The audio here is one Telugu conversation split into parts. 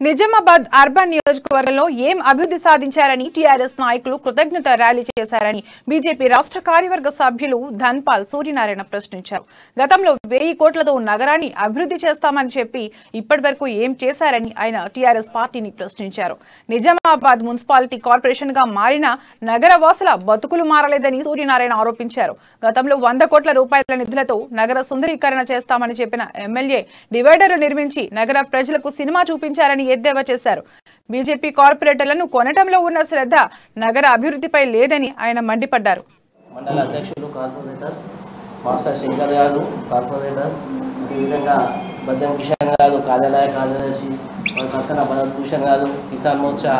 నిజామాబాద్ అర్బన్ నియోజకవర్గంలో ఏం అభివృద్ధి సాధించారని టీఆర్ఎస్ నాయకులు కృతజ్ఞత ర్యాలీ చేశారని బీజేపీ రాష్ట్ర కార్యవర్గ సభ్యులు ధన్పాల్ సూర్యనారాయణ ప్రశ్నించారు. గతంలో 1000 కోట్లతో నగరాన్ని అభివృద్ధి చేస్తామని చెప్పి ఇప్పటివరకు ఏం చేశారని ఆయన టీఆర్ఎస్ పార్టీని ప్రశ్నించారు. నిజామాబాద్ మున్సిపాలిటీ కార్పొరేషన్ గా మారిన నగర వాసుల బతుకులు మారలేదని సూర్యనారాయణ ఆరోపించారు. గతంలో 100 కోట్ల రూపాయల నిధులతో నగర సుందరీకరణ చేస్తామని చెప్పిన ఎమ్మెల్యే డివైడర్లు నిర్మించి నగర ప్రజలకు సినిమా చూపించారని ఎద్దేవా చేశారు. బీజేపీ కార్పొరేటర్లను కొనటంలో ఉన్న శ్రద్ధ నగర అభివృద్ధిపై లేదని ఆయన మండిపడ్డారు. మండల అధ్యక్షులు కార్పొరేటర్ మాస్టర్ శంకర్ గారు, కార్పొరేటర్ అదేవిధంగా బద్దెం కిషన్ గారు, కార్యాలయ కార్యదర్శి, వారి పక్కన భరత్ భూషణ్ గారు, కిసాన్ మోర్చా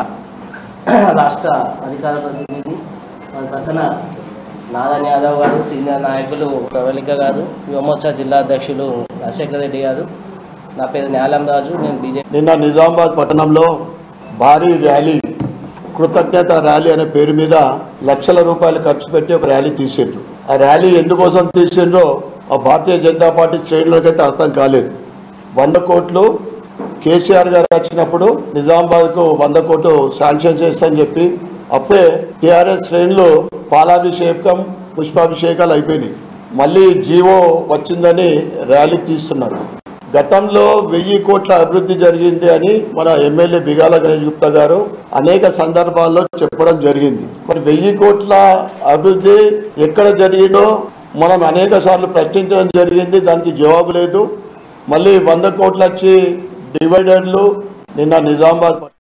రాష్ట్ర అధికార ప్రతినిధి, వారి పక్కన నారాయణ యాదవ్ గారు, సీనియర్ నాయకులు ప్రవళిక గారు, యువమోర్చా జిల్లా అధ్యక్షులు రాజశేఖర్ రెడ్డి గారు. నా పేరు న్యాలం రాజు. నేను బీజేపీ. నిన్న నిజామాబాద్ పట్టణంలో భారీ ర్యాలీ, కృతజ్ఞత ర్యాలీ అనే పేరు మీద లక్షల రూపాయలు ఖర్చు పెట్టి ఒక ర్యాలీ తీసిండ్రు. ఆ ర్యాలీ ఎందుకోసం తీసిండ్రో ఆ భారతీయ జనతా పార్టీ శ్రేణులకైతే అర్థం కాలేదు. 100 కోట్లు కేసీఆర్ గారు వచ్చినప్పుడు నిజామాబాద్కు 100 కోట్లు శాంక్షన్ చేస్తామని చెప్పి అప్పుడే టీఆర్ఎస్ శ్రేణులు పాలాభిషేకం, పుష్పాభిషేకాలు అయిపోయినాయి. మళ్ళీ జీవో వచ్చిందని ర్యాలీ తీస్తున్నారు. గతంలో 1000 కోట్ల అభివృద్ధి జరిగింది అని మన ఎమ్మెల్యే బిగాల గణేష్ గుప్తా గారు అనేక సందర్భాల్లో చెప్పడం జరిగింది. మరి 1000 కోట్ల అభివృద్ధి ఎక్కడ జరిగిందో మనం అనేక సార్లు ప్రశ్నించడం జరిగింది. దానికి జవాబు లేదు. మళ్ళీ 100 కోట్లు వచ్చి డివైడర్లు నిన్న నిజామాబాద్